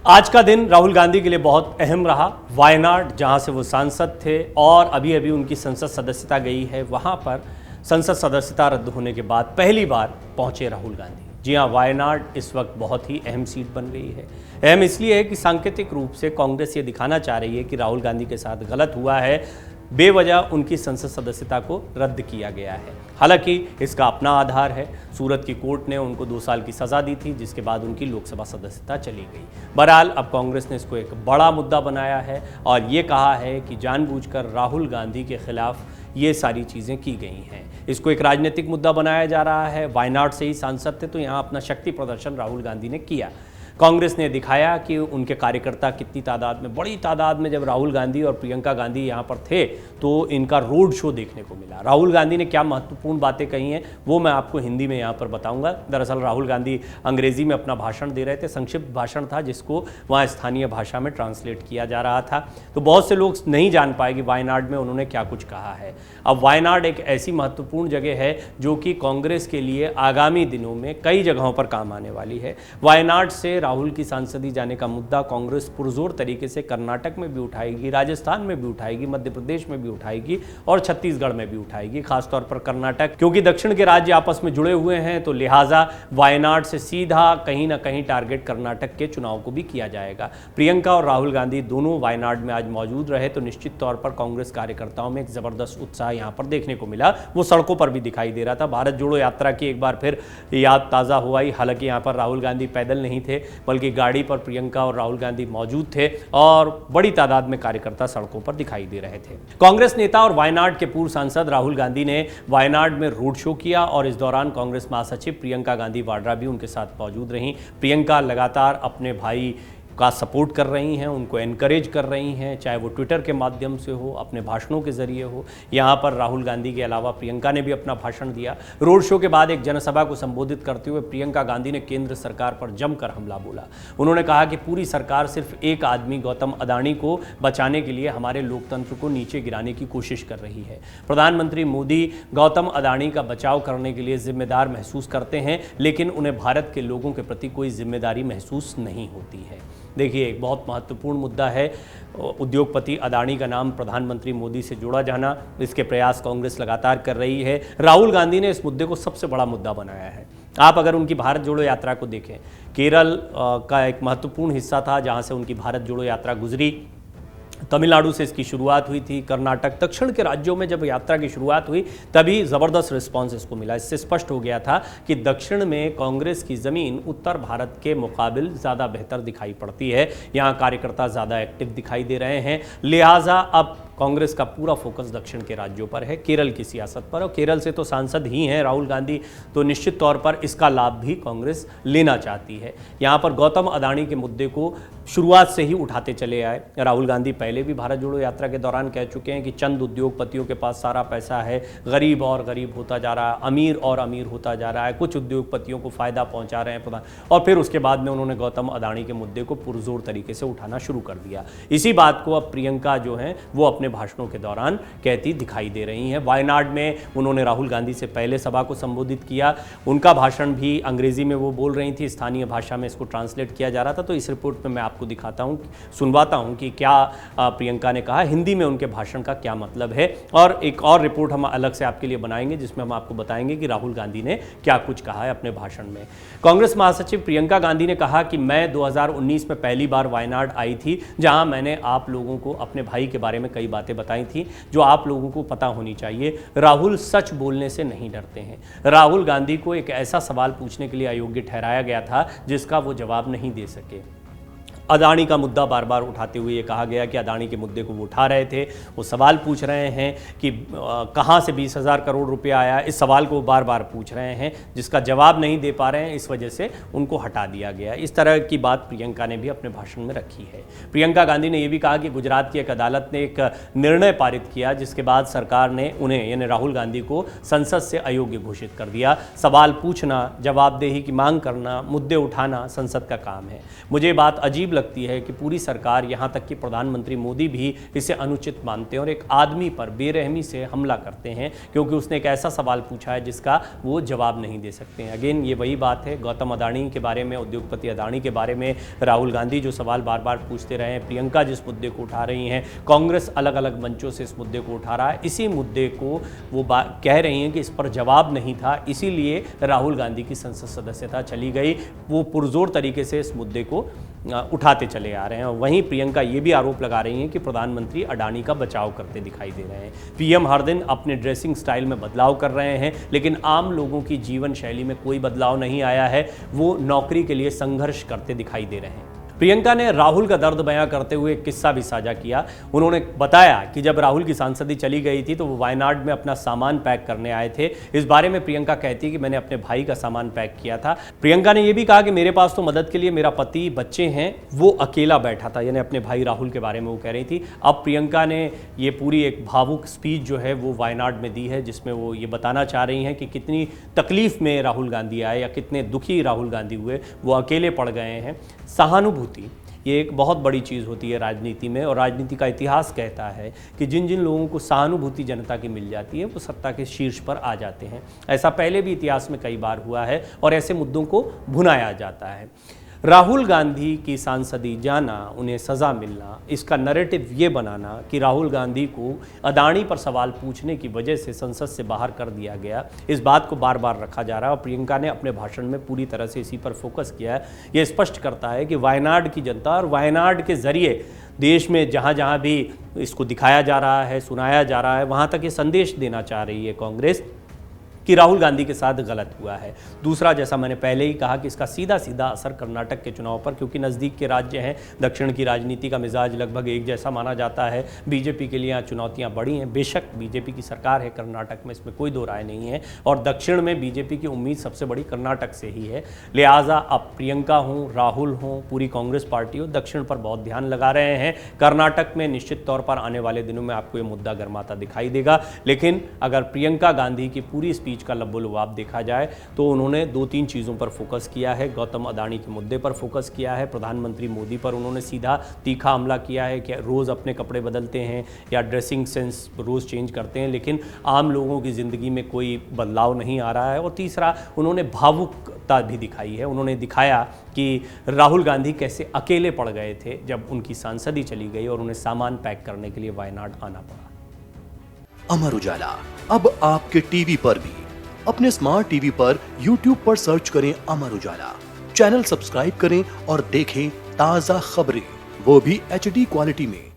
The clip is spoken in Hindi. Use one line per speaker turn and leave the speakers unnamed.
आज का दिन राहुल गांधी के लिए बहुत अहम रहा। वायनाड, जहां से वो सांसद थे और अभी अभी उनकी संसद सदस्यता गई है, वहां पर संसद सदस्यता रद्द होने के बाद पहली बार पहुंचे राहुल गांधी। जी हां, वायनाड इस वक्त बहुत ही अहम सीट बन गई है। अहम इसलिए है कि सांकेतिक रूप से कांग्रेस ये दिखाना चाह रही है कि राहुल गांधी के साथ गलत हुआ है, बेवजह उनकी संसद सदस्यता को रद्द किया गया है। हालांकि इसका अपना आधार है। सूरत की कोर्ट ने उनको 2 साल की सज़ा दी थी, जिसके बाद उनकी लोकसभा सदस्यता चली गई। बहरहाल अब कांग्रेस ने इसको एक बड़ा मुद्दा बनाया है और ये कहा है कि जानबूझकर राहुल गांधी के खिलाफ ये सारी चीज़ें की गई हैं। इसको एक राजनीतिक मुद्दा बनाया जा रहा है। वायनाड से ही सांसद थे, तो यहाँ अपना शक्ति प्रदर्शन राहुल गांधी ने किया। कांग्रेस ने दिखाया कि उनके कार्यकर्ता कितनी तादाद में, बड़ी तादाद में जब राहुल गांधी और प्रियंका गांधी यहाँ पर थे तो इनका रोड शो देखने को मिला। राहुल गांधी ने क्या महत्वपूर्ण बातें कही हैं वो मैं आपको हिंदी में यहाँ पर बताऊंगा। दरअसल राहुल गांधी अंग्रेजी में अपना भाषण दे रहे थे, संक्षिप्त भाषण था जिसको वहाँ स्थानीय भाषा में ट्रांसलेट किया जा रहा था, तो बहुत से लोग नहीं जान पाए कि वायनाड में उन्होंने क्या कुछ कहा है। अब वायनाड एक ऐसी महत्वपूर्ण जगह है जो कि कांग्रेस के लिए आगामी दिनों में कई जगहों पर काम आने वाली है। वायनाड से राहुल की सांसदी जाने का मुद्दा कांग्रेस पुरजोर तरीके से कर्नाटक में भी उठाएगी, राजस्थान में भी उठाएगी, मध्य प्रदेश में भी उठाएगी और छत्तीसगढ़ में भी उठाएगी, खासतौर पर कर्नाटक, क्योंकि दक्षिण के राज्य आपस में जुड़े हुए हैं। तो लिहाजा वायनाड से सीधा कहीं ना कहीं टारगेट कर्नाटक के चुनाव को भी किया जाएगा। प्रियंका और राहुल गांधी दोनों वायनाड में आज मौजूद रहे तो निश्चित तौर पर कांग्रेस कार्यकर्ताओं में एक जबरदस्त उत्साह यहां पर देखने को मिला। वो सड़कों पर भी दिखाई दे रहा था। भारत जोड़ो यात्रा की एक बार फिर याद ताज़ा हुआ ही। हालांकि यहाँ पर राहुल गांधी पैदल नहीं थे, बल्कि गाड़ी पर प्रियंका और राहुल गांधी मौजूद थे और बड़ी तादाद में कार्यकर्ता सड़कों पर दिखाई दे रहे थे। कांग्रेस नेता और वायनाड के पूर्व सांसद राहुल गांधी ने वायनाड में रोड शो किया और इस दौरान कांग्रेस महासचिव प्रियंका गांधी वाड्रा भी उनके साथ मौजूद रहीं। प्रियंका लगातार अपने भाई का सपोर्ट कर रही हैं, उनको एनकरेज कर रही हैं, चाहे वो ट्विटर के माध्यम से हो, अपने भाषणों के जरिए हो। यहाँ पर राहुल गांधी के अलावा प्रियंका ने भी अपना भाषण दिया। रोड शो के बाद एक जनसभा को संबोधित करते हुए प्रियंका गांधी ने केंद्र सरकार पर जमकर हमला बोला। उन्होंने कहा कि पूरी सरकार सिर्फ एक आदमी गौतम अडानी को बचाने के लिए हमारे लोकतंत्र को नीचे गिराने की कोशिश कर रही है। प्रधानमंत्री मोदी गौतम अडानी का बचाव करने के लिए जिम्मेदार महसूस करते हैं, लेकिन उन्हें भारत के लोगों के प्रति कोई जिम्मेदारी महसूस नहीं होती है। देखिए, एक बहुत महत्वपूर्ण मुद्दा है उद्योगपति अडानी का नाम प्रधानमंत्री मोदी से जोड़ा जाना। इसके प्रयास कांग्रेस लगातार कर रही है। राहुल गांधी ने इस मुद्दे को सबसे बड़ा मुद्दा बनाया है। आप अगर उनकी भारत जोड़ो यात्रा को देखें, केरल का एक महत्वपूर्ण हिस्सा था जहां से उनकी भारत जोड़ो यात्रा गुजरी। तमिलनाडु से इसकी शुरुआत हुई थी। कर्नाटक, दक्षिण के राज्यों में जब यात्रा की शुरुआत हुई तभी ज़बरदस्त रिस्पांस इसको मिला। इससे स्पष्ट हो गया था कि दक्षिण में कांग्रेस की ज़मीन उत्तर भारत के मुकाबिल ज़्यादा बेहतर दिखाई पड़ती है। यहाँ कार्यकर्ता ज़्यादा एक्टिव दिखाई दे रहे हैं। लिहाजा अब कांग्रेस का पूरा फोकस दक्षिण के राज्यों पर है, केरल की सियासत पर। और केरल से तो सांसद ही हैं राहुल गांधी, तो निश्चित तौर पर इसका लाभ भी कांग्रेस लेना चाहती है। यहाँ पर गौतम अडानी के मुद्दे को शुरुआत से ही उठाते चले आए। राहुल गांधी पहले भी भारत जोड़ो यात्रा के दौरान कह चुके हैं कि चंद उद्योगपतियों के पास सारा पैसा है, गरीब और गरीब होता जा रहा है, अमीर और अमीर होता जा रहा है, कुछ उद्योगपतियों को फ़ायदा पहुंचा रहे हैं। और फिर उसके बाद में उन्होंने गौतम अडानी के मुद्दे को पुरजोर तरीके से उठाना शुरू कर दिया। इसी बात को अब प्रियंका जो हैं वो अपने भाषणों के दौरान कहती दिखाई दे रही हैं। वायनाड में उन्होंने राहुल गांधी से पहले सभा को संबोधित किया। उनका भाषण भी अंग्रेजी में वो बोल रही थी, स्थानीय भाषा में इसको ट्रांसलेट किया जा रहा था। तो इस रिपोर्ट में मैं आपको दिखाता हूँ, सुनवाता हूँ कि क्या प्रियंका ने कहा, हिंदी में उनके भाषण का क्या मतलब है। और एक और रिपोर्ट हम अलग से आपके लिए बनाएंगे जिसमें हम आपको बताएंगे कि राहुल गांधी ने क्या कुछ कहा है अपने भाषण में। कांग्रेस महासचिव प्रियंका गांधी ने कहा कि मैं 2019 में पहली बार वायनाड आई थी, जहां मैंने आप लोगों को अपने भाई के बारे में कई बातें बताई थी जो आप लोगों को पता होनी चाहिए। राहुल सच बोलने से नहीं डरते हैं। राहुल गांधी को एक ऐसा सवाल पूछने के लिए अयोग्य ठहराया गया था जिसका वो जवाब नहीं दे सके। अडानी का मुद्दा बार बार उठाते हुए ये कहा गया कि अडानी के मुद्दे को वो उठा रहे थे, वो सवाल पूछ रहे हैं कि कहाँ से 20,000 करोड़ रुपया आया। इस सवाल को बार बार पूछ रहे हैं जिसका जवाब नहीं दे पा रहे हैं, इस वजह से उनको हटा दिया गया। इस तरह की बात प्रियंका ने भी अपने भाषण में रखी है। प्रियंका गांधी ने यह भी कहा कि गुजरात की एक अदालत ने एक निर्णय पारित किया जिसके बाद सरकार ने उन्हें यानी राहुल गांधी को संसद से अयोग्य घोषित कर दिया। सवाल पूछना, जवाबदेही की मांग करना, मुद्दे उठाना संसद का काम है। मुझे बात अजीब लगती है कि पूरी सरकार, यहाँ तक कि प्रधानमंत्री मोदी भी इसे अनुचित मानते हैं और एक आदमी पर बेरहमी से हमला करते हैं क्योंकि उसने एक ऐसा सवाल पूछा है जिसका वो जवाब नहीं दे सकते हैं। अगेन ये वही बात है, गौतम अडानी के बारे में, उद्योगपति अडानी के बारे में राहुल गांधी जो सवाल बार बार पूछते रहे हैं, प्रियंका जिस मुद्दे को उठा रही हैं, कांग्रेस अलग अलग मंचों से इस मुद्दे को उठा रहा है, इसी मुद्दे को वो कह रही हैं कि इस पर जवाब नहीं था, इसीलिए राहुल गांधी की संसद सदस्यता चली गई। वो पुरजोर तरीके से इस मुद्दे को उठाते चले आ रहे हैं। और वहीं प्रियंका ये भी आरोप लगा रही हैं कि प्रधानमंत्री अडानी का बचाव करते दिखाई दे रहे हैं। पीएम हर दिन अपने ड्रेसिंग स्टाइल में बदलाव कर रहे हैं, लेकिन आम लोगों की जीवन शैली में कोई बदलाव नहीं आया है। वो नौकरी के लिए संघर्ष करते दिखाई दे रहे हैं। प्रियंका ने राहुल का दर्द बयां करते हुए एक किस्सा भी साझा किया। उन्होंने बताया कि जब राहुल की सांसदी चली गई थी तो वो वायनाड में अपना सामान पैक करने आए थे। इस बारे में प्रियंका कहती है कि मैंने अपने भाई का सामान पैक किया था। प्रियंका ने यह भी कहा कि मेरे पास तो मदद के लिए मेरा पति, बच्चे हैं, वो अकेला बैठा था, यानी अपने भाई राहुल के बारे में वो कह रही थी। अब प्रियंका ने ये पूरी एक भावुक स्पीच जो है वो वायनाड में दी है, जिसमें वो ये बताना चाह रही हैं कि कितनी तकलीफ में राहुल गांधी आए या कितने दुखी राहुल गांधी हुए, वो अकेले पड़ गए हैं। सहानुभूति ये एक बहुत बड़ी चीज़ होती है राजनीति में, और राजनीति का इतिहास कहता है कि जिन जिन लोगों को सहानुभूति जनता की मिल जाती है वो सत्ता के शीर्ष पर आ जाते हैं। ऐसा पहले भी इतिहास में कई बार हुआ है और ऐसे मुद्दों को भुनाया जाता है। राहुल गांधी की सांसदी जाना, उन्हें सज़ा मिलना, इसका नैरेटिव ये बनाना कि राहुल गांधी को अडानी पर सवाल पूछने की वजह से संसद से बाहर कर दिया गया, इस बात को बार बार रखा जा रहा है। और प्रियंका ने अपने भाषण में पूरी तरह से इसी पर फोकस किया है। ये स्पष्ट करता है कि वायनाड की जनता और वायनाड के ज़रिए देश में जहाँ जहाँ भी इसको दिखाया जा रहा है, सुनाया जा रहा है, वहाँ तक ये संदेश देना चाह रही है कांग्रेस कि राहुल गांधी के साथ गलत हुआ है। दूसरा, जैसा मैंने पहले ही कहा कि इसका सीधा सीधा असर कर्नाटक के चुनाव पर, क्योंकि नज़दीक के राज्य हैं, दक्षिण की राजनीति का मिजाज लगभग एक जैसा माना जाता है। बीजेपी के लिए यहाँ चुनौतियाँ बड़ी हैं। बेशक बीजेपी की सरकार है कर्नाटक में, इसमें कोई दो राय नहीं है, और दक्षिण में बीजेपी की उम्मीद सबसे बड़ी कर्नाटक से ही है। लिहाजा अब प्रियंका हों, राहुल हों, पूरी कांग्रेस पार्टी हो, दक्षिण पर बहुत ध्यान लगा रहे हैं। कर्नाटक में निश्चित तौर पर आने वाले दिनों में आपको ये मुद्दा गर्माता दिखाई देगा। लेकिन अगर प्रियंका गांधी की पूरी स्पीच का लबोलबाब देखा जाए तो उन्होंने दो तीन चीज़ों पर फोकस किया है। गौतम अडानी के मुद्दे पर फोकस किया है, प्रधानमंत्री मोदी पर उन्होंने सीधा तीखा हमला किया है कि रोज़ अपने कपड़े बदलते हैं या ड्रेसिंग सेंस रोज़ चेंज करते हैं, लेकिन आम लोगों की ज़िंदगी में कोई बदलाव नहीं आ रहा है। और तीसरा, उन्होंने भावुकता भी दिखाई है। उन्होंने दिखाया कि राहुल गांधी कैसे अकेले पड़ गए थे जब उनकी सांसदी चली गई और उन्हें सामान पैक करने के लिए वायनाड आना पड़ा।
अमर उजाला अब आपके टीवी पर भी। अपने स्मार्ट टीवी पर YouTube पर सर्च करें अमर उजाला, चैनल सब्सक्राइब करें और देखें ताजा खबरें, वो भी HD क्वालिटी में।